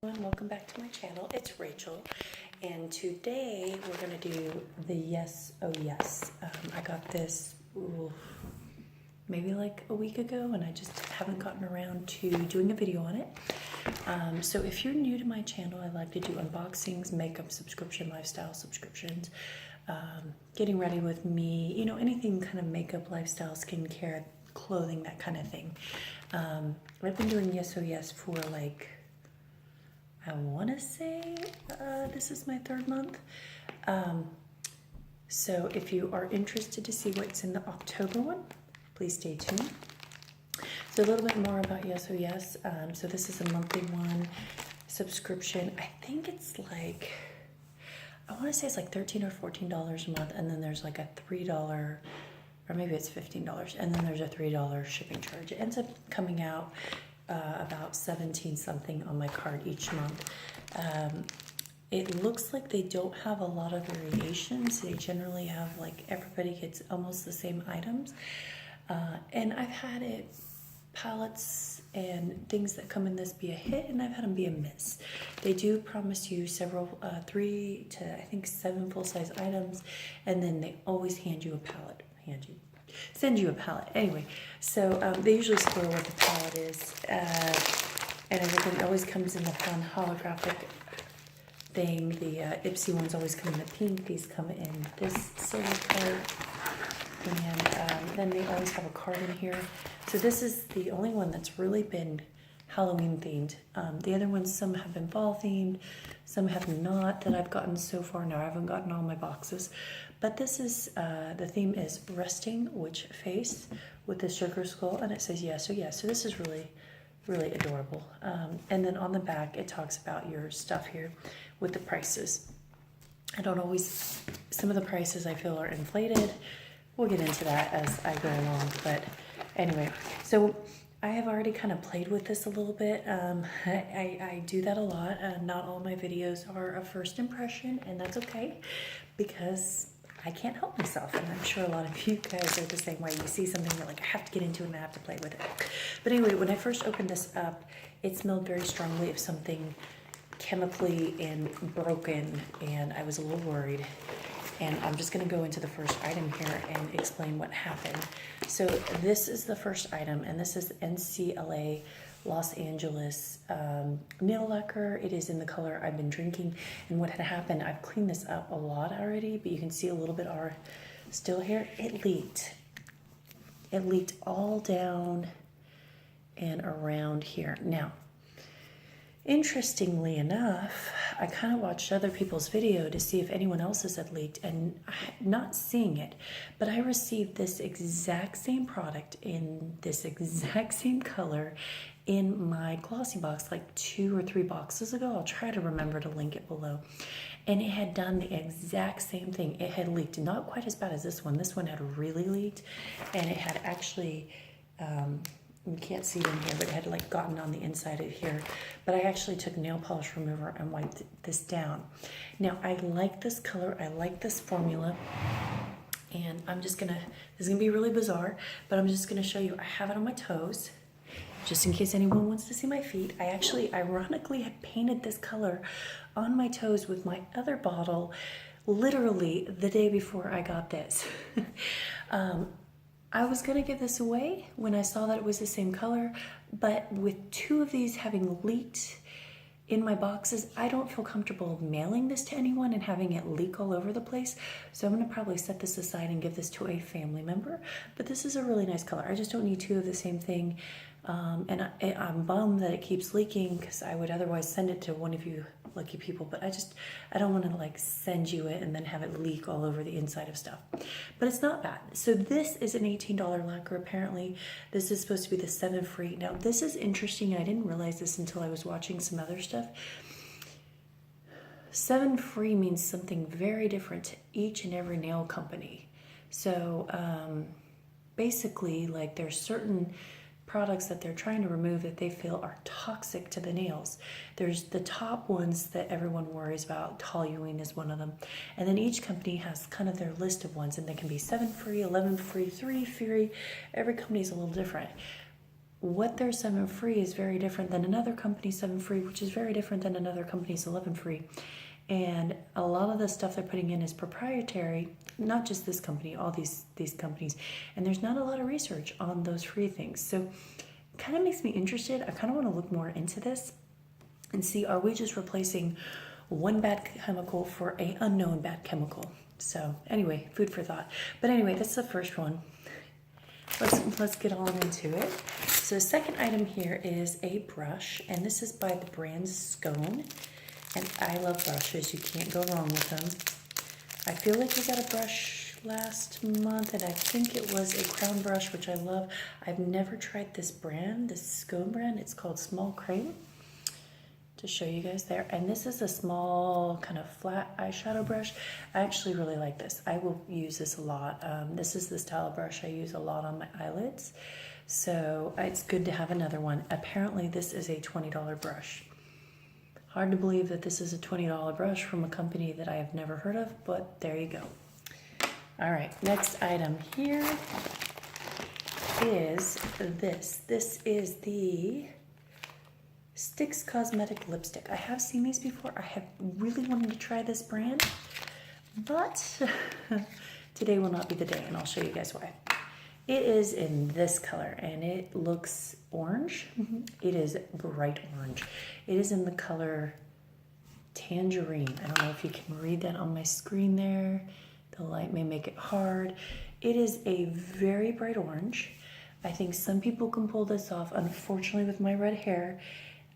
Welcome back to my channel. It's Rachel, and today we're going to do the Yes Oh Yes. I got this maybe like a week ago, and I just haven't gotten around to doing a video on it. So if you're new to my channel, I like to do unboxings, makeup subscription, lifestyle subscriptions, getting ready with me, you know, anything kind of makeup, lifestyle, skincare, clothing, that kind of thing. I've been doing Yes Oh Yes for like, I want to say this is my third month. So if you are interested to see what's in the October one, please stay tuned. So a little bit more about Yes Oh Yes. So this is a monthly one subscription. I think it's like, I want to say it's like $13 or $14 a month, and then there's like a $3, or maybe it's $15, and then there's a $3 shipping charge. It ends up coming out about 17 something on my card each month. It looks like they don't have a lot of variations. They generally have, like, everybody gets almost the same items. And I've had it, palettes and things that come in this be a hit, and I've had them be a miss. They do promise you several, 3 to I think 7 full-size items, and then they always hand you a palette. Send you a palette. Anyway, so they usually spoil what the palette is, and everything always comes in the fun holographic thing. The Ipsy ones always come in the pink. These come in this silver color, and then they always have a card in here. So this is the only one that's really been Halloween themed. The other ones, some have been fall themed, some have not that I've gotten so far. Now I haven't gotten all my boxes, but this is the theme is resting witch face with the sugar skull, and it says yes, oh yes. So this is really, really adorable. And then on the back it talks about your stuff here with the prices. I don't always, some of the prices I feel are inflated. We'll get into that as I go along, but anyway, so I have already kind of played with this a little bit. I do that a lot. Not all my videos are a first impression, and that's okay, because I can't help myself, and I'm sure a lot of you guys are the same way. You see something, you're like, I have to get into it and I have to play with it. But anyway, when I first opened this up, it smelled very strongly of something chemically and broken, and I was a little worried. And I'm just going to go into the first item here and explain what happened. So this is the first item, and this is NCLA Los Angeles nail lacquer. It is in the color I've been drinking. And what had happened, I've cleaned this up a lot already, but you can see a little bit are still here. It leaked. It leaked all down and around here. Now, interestingly enough, I kind of watched other people's video to see if anyone else's had leaked, and I'm not seeing it, but I received this exact same product in this exact same color in my glossy box like 2 or 3 boxes ago. I'll try to remember to link it below. And it had done the exact same thing. It had leaked, not quite as bad as this one. This one had really leaked, and it had actually, you can't see it in here, but it had like gotten on the inside of here. But I actually took nail polish remover and wiped this down. Now, I like this color. I like this formula. And I'm just gonna, this is gonna be really bizarre, but I'm just gonna show you. I have it on my toes, just in case anyone wants to see my feet. I actually, ironically, had painted this color on my toes with my other bottle literally the day before I got this. I was gonna give this away when I saw that it was the same color, but with 2 of these having leaked in my boxes, I don't feel comfortable mailing this to anyone and having it leak all over the place. So I'm gonna probably set this aside and give this to a family member. But this is a really nice color. I just don't need 2 of the same thing. And I'm bummed that it keeps leaking, because I would otherwise send it to one of you lucky people, but I don't want to like send you it and then have it leak all over the inside of stuff. But it's not bad. So this is an $18 lacquer. Apparently this is supposed to be the 7 free. Now this is interesting, and I didn't realize this until I was watching some other stuff. 7 free means something very different to each and every nail company. So basically, like, there's certain products that they're trying to remove that they feel are toxic to the nails. There's the top ones that everyone worries about. Toluene is one of them. And then each company has kind of their list of ones, and they can be 7 free, 11 free, 3 free. Every company is a little different. what their 7 free is very different than another company's 7 free, which is very different than another company's 11 free. And a lot of the stuff they're putting in is proprietary, not just this company, all these companies. And there's not a lot of research on those free things. So it kind of makes me interested. I kind of want to look more into this and see, are we just replacing one bad chemical for an unknown bad chemical? So anyway, food for thought. But anyway, that's the first one. Let's get on into it. So the second item here is a brush, and this is by the brand Scone. And I love brushes. You can't go wrong with them. I feel like we got a brush last month, and I think it was a crown brush, which I love. I've never tried this brand, this Scone brand. It's called Small Cream, to show you guys there. And this is a small kind of flat eyeshadow brush. I actually really like this. I will use this a lot. This is the style of brush I use a lot on my eyelids. So it's good to have another one. Apparently this is a $20 brush. Hard to believe that this is a $20 brush from a company that I have never heard of, but there you go. All right, next item here is this. This is the Stix Cosmetic Lipstick. I have seen these before. I have really wanted to try this brand, but today will not be the day, and I'll show you guys why. It is in this color, and it looks orange. It is bright orange. It is in the color Tangerine. I don't know if you can read that on my screen there. The light may make it hard. It is a very bright orange. I think some people can pull this off. Unfortunately, with my red hair,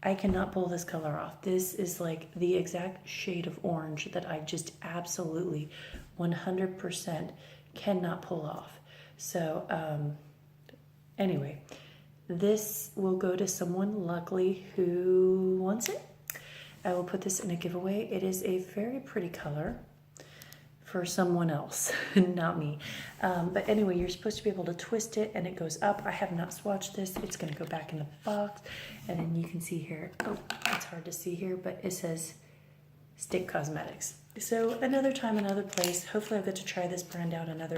I cannot pull this color off. This is like the exact shade of orange that I just absolutely 100% cannot pull off. So anyway, this will go to someone luckily who wants it. I will put this in a giveaway. It is a very pretty color for someone else, not me. But anyway, you're supposed to be able to twist it and it goes up. I have not swatched this. It's gonna go back in the box. And then you can see here, oh, it's hard to see here, but it says Stix Cosmetics. So another time, another place. Hopefully I'll get to try this brand out, another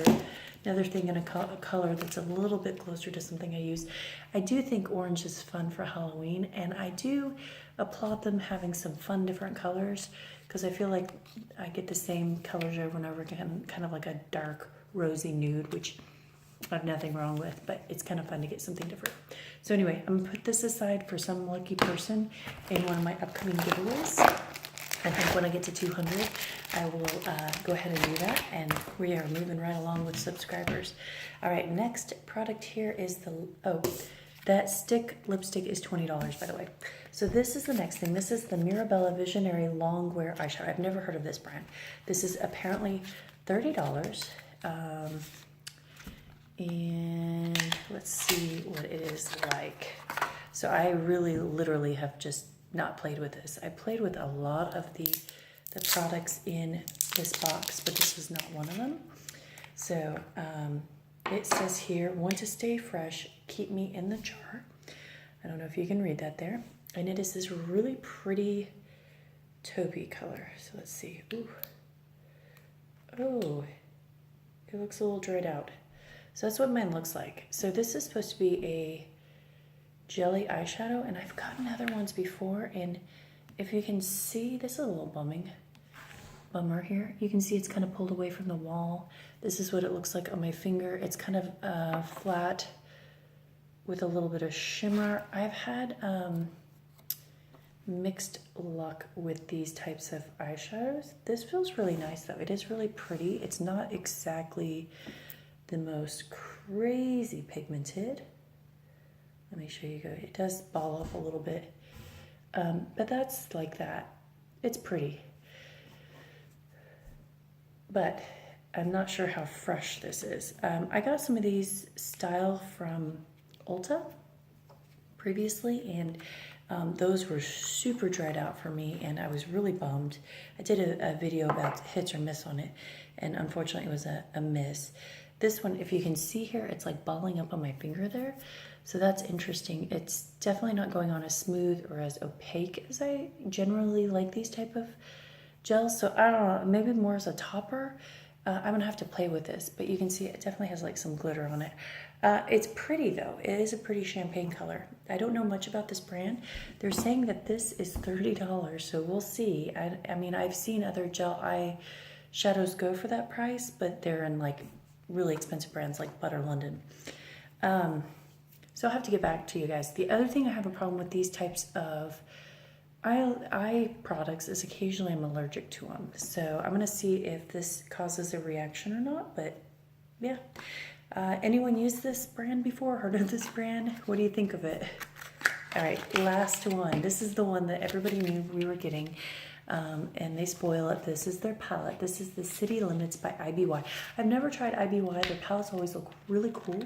thing in a color that's a little bit closer to something I use. I do think orange is fun for Halloween, and I do applaud them having some fun different colors, because I feel like I get the same colors over and over again, kind of like a dark rosy nude, which I have nothing wrong with, but it's kind of fun to get something different. So anyway, I'm gonna put this aside for some lucky person in one of my upcoming giveaways. I think when I get to 200, I will go ahead and do that, and we are moving right along with subscribers. All right, next product here is that stick lipstick is $20, by the way. So this is the next thing. This is the Mirabella Visionary Long Wear Eyeshadow. I've never heard of this brand. This is apparently $30. And let's see what it is like. So I really literally have just not played with this. I played with a lot of the products in this box, but this was not one of them. So it says here, want to stay fresh, keep me in the jar. I don't know if you can read that there. And it is this really pretty taupey color. So let's see. Ooh. Oh, it looks a little dried out. So that's what mine looks like. So this is supposed to be a jelly eyeshadow, and I've gotten other ones before, and if you can see, this is a little bummer here. You can see it's kind of pulled away from the wall. This is what it looks like on my finger. It's kind of flat with a little bit of shimmer. I've had mixed luck with these types of eyeshadows. This feels really nice though. It is really pretty. It's not exactly the most crazy pigmented. Let me show you guys. It does ball up a little bit, but that's like that. It's pretty, but I'm not sure how fresh this is. I got some of these style from Ulta previously, and those were super dried out for me, and I was really bummed. I did a video about hits or miss on it, and unfortunately it was a miss. This one, if you can see here, it's like balling up on my finger there. So that's interesting. It's definitely not going on as smooth or as opaque as I generally like these type of gels. So I don't know, maybe more as a topper. I'm gonna have to play with this, but you can see it definitely has like some glitter on it. It's pretty though. It is a pretty champagne color. I don't know much about this brand. They're saying that this is $30, so we'll see. I mean, I've seen other gel eye shadows go for that price, but they're in like really expensive brands like Butter London. So I'll have to get back to you guys. The other thing I have a problem with these types of eye products is occasionally I'm allergic to them. So I'm gonna see if this causes a reaction or not, but yeah. Anyone used this brand before? Heard of this brand? What do you think of it? All right, last one. This is the one that everybody knew we were getting, and they spoil it. This is their palette. This is the City Limits by IBY. I've never tried IBY. Their palettes always look really cool.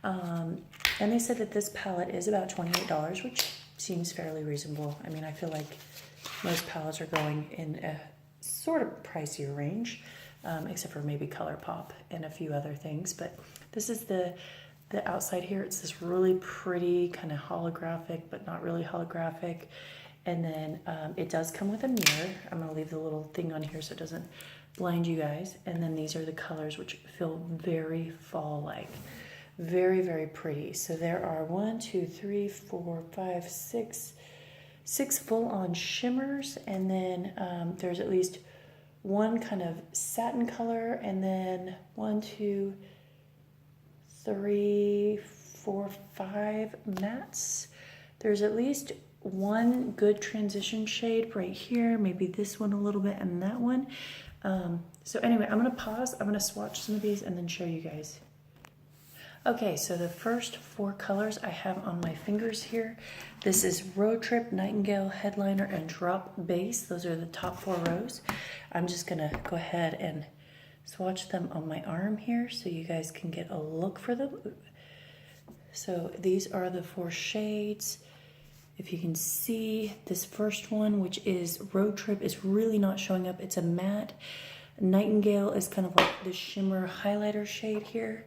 And they said that this palette is about $28, which seems fairly reasonable. I mean, I feel like most palettes are going in a sort of pricier range, except for maybe ColourPop and a few other things. But this is the outside here. It's this really pretty kind of holographic, but not really holographic. And then it does come with a mirror. I'm gonna leave the little thing on here so it doesn't blind you guys. And then these are the colors, which feel very fall-like. Very, very pretty. So there are 1, 2, 3, 4, 5, 6 full-on shimmers, and then there's at least one kind of satin color, and then 1, 2, 3, 4, 5 mattes. There's at least one good transition shade right here, maybe this one a little bit and that one. So anyway, I'm gonna pause. I'm gonna swatch some of these and then show you guys. Okay, so the first 4 colors I have on my fingers here. This is Road Trip, Nightingale, Headliner, and Drop Base. Those are the top 4 rows. I'm just gonna go ahead and swatch them on my arm here so you guys can get a look for them. So these are the 4 shades. If you can see this first one, which is Road Trip, is really not showing up. It's a matte. Nightingale is kind of like the shimmer highlighter shade here.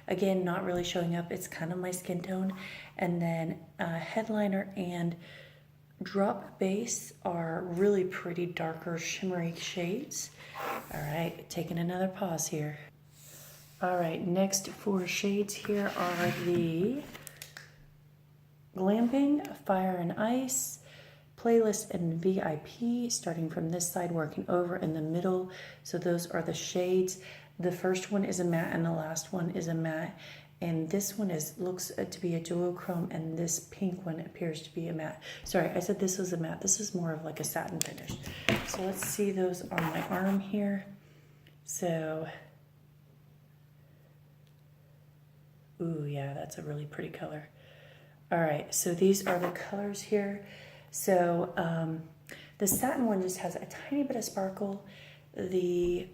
Again, not really showing up. It's kind of my skin tone. And then Headliner and Drop Base are really pretty darker shimmery shades. All right, taking another pause here. All right, next 4 shades here are the Glamping, Fire and Ice, Playlist, and VIP, starting from this side, working over in the middle. So those are the shades. The first one is a matte and the last one is a matte. And this one looks to be a duochrome, and this pink one appears to be a matte. Sorry, I said this was a matte. This is more of like a satin finish. So let's see those on my arm here. So, ooh, yeah, that's a really pretty color. All right, so these are the colors here. So the satin one just has a tiny bit of sparkle. The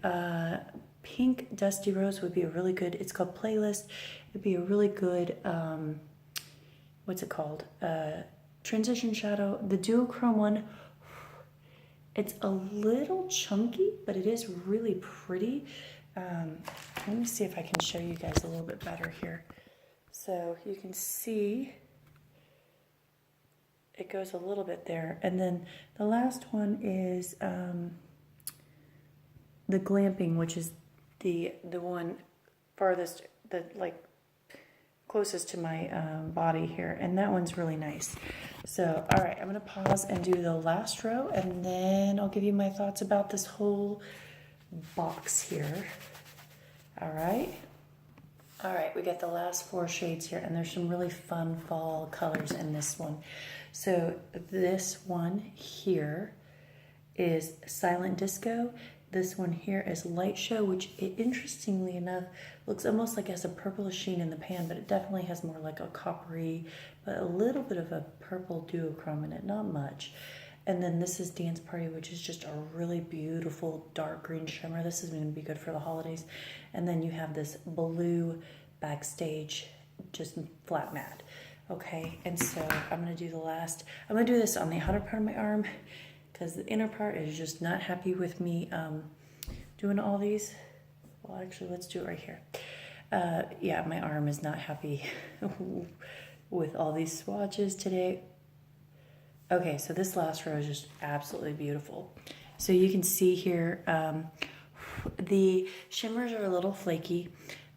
pink Dusty Rose would be a really good, it's called Playlist. It'd be a really good, what's it called? Transition shadow. The duochrome one, it's a little chunky, but it is really pretty. Let me see if I can show you guys a little bit better here. So you can see it goes a little bit there. And then the last one is the Glamping, which is the one farthest, like closest to my body here, and that one's really nice. So all right, I'm gonna pause and do the last row, and then I'll give you my thoughts about this whole box here. All right, we got the last 4 shades here, and there's some really fun fall colors in this one. So this one here is Silent Disco. This one here is Light Show, which interestingly enough looks almost like it has a purplish sheen in the pan, but it definitely has more like a coppery, but a little bit of a purple duochrome in it, not much. And then this is Dance Party, which is just a really beautiful dark green shimmer. This is going to be good for the holidays. And then you have this blue Backstage, just flat matte. Okay, and so I'm going to do I'm going to do this on the outer part of my arm, because the inner part is just not happy with me doing all these. Well, actually, let's do it right here. Yeah, my arm is not happy with all these swatches today. Okay, so this last row is just absolutely beautiful. So you can see here, The shimmers are a little flaky,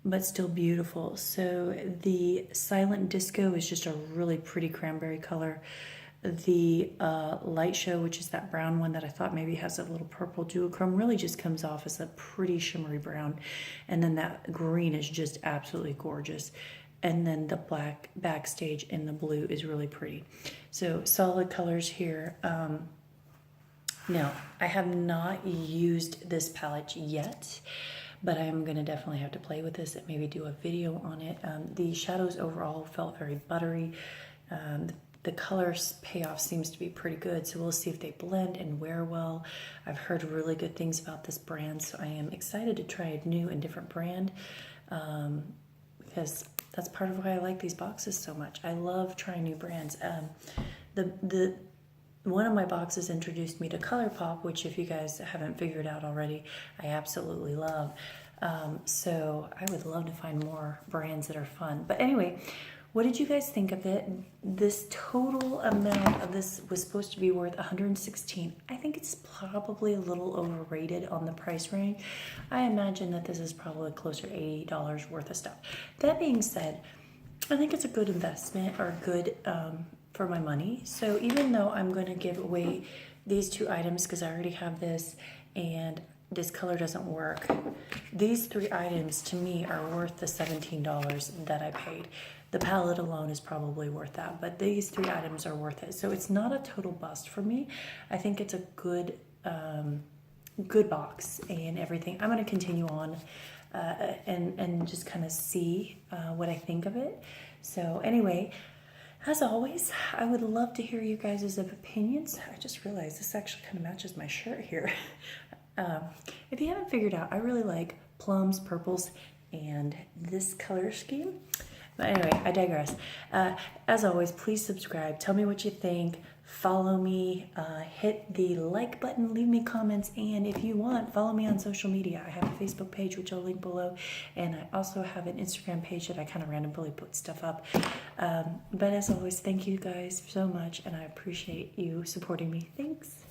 but still beautiful. So the Silent Disco is just a really pretty cranberry color. The Light Show, which is that brown one that I thought maybe has a little purple duochrome, really just comes off as a pretty shimmery brown. And then that green is just absolutely gorgeous. And then the black Backstage in the blue is really pretty. So solid colors here. No, I have not used this palette yet, but I am going to definitely have to play with this and maybe do a video on it. The shadows overall felt very buttery. The color payoff seems to be pretty good, so we'll see if they blend and wear well. I've heard really good things about this brand, so I am excited to try a new and different brand, because that's part of why I like these boxes so much. I love trying new brands. One of my boxes introduced me to ColourPop, which if you guys haven't figured out already, I absolutely love. So I would love to find more brands that are fun. But anyway, what did you guys think of it? This total amount of this was supposed to be worth $116. I think it's probably a little overrated on the price range. I imagine that this is probably closer to $80 worth of stuff. That being said, I think it's a good investment, or good for my money. So even though I'm going to give away these two items because I already have this and this color doesn't work, these three items to me are worth the $17 that I paid. The palette alone is probably worth that, but these three items are worth it. So it's not a total bust for me. I think it's a good good box and everything. I'm going to continue on and just kind of see what I think of it. So anyway, as always, I would love to hear you guys' opinions. I just realized this actually kind of matches my shirt here. If you haven't figured out, I really like plums, purples, and this color scheme. But anyway, I digress. As always, please subscribe. Tell me what you think. Follow me. Hit the like button. Leave me comments. And if you want, follow me on social media. I have a Facebook page, which I'll link below. And I also have an Instagram page that I kind of randomly put stuff up. But as always, thank you guys so much. And I appreciate you supporting me. Thanks.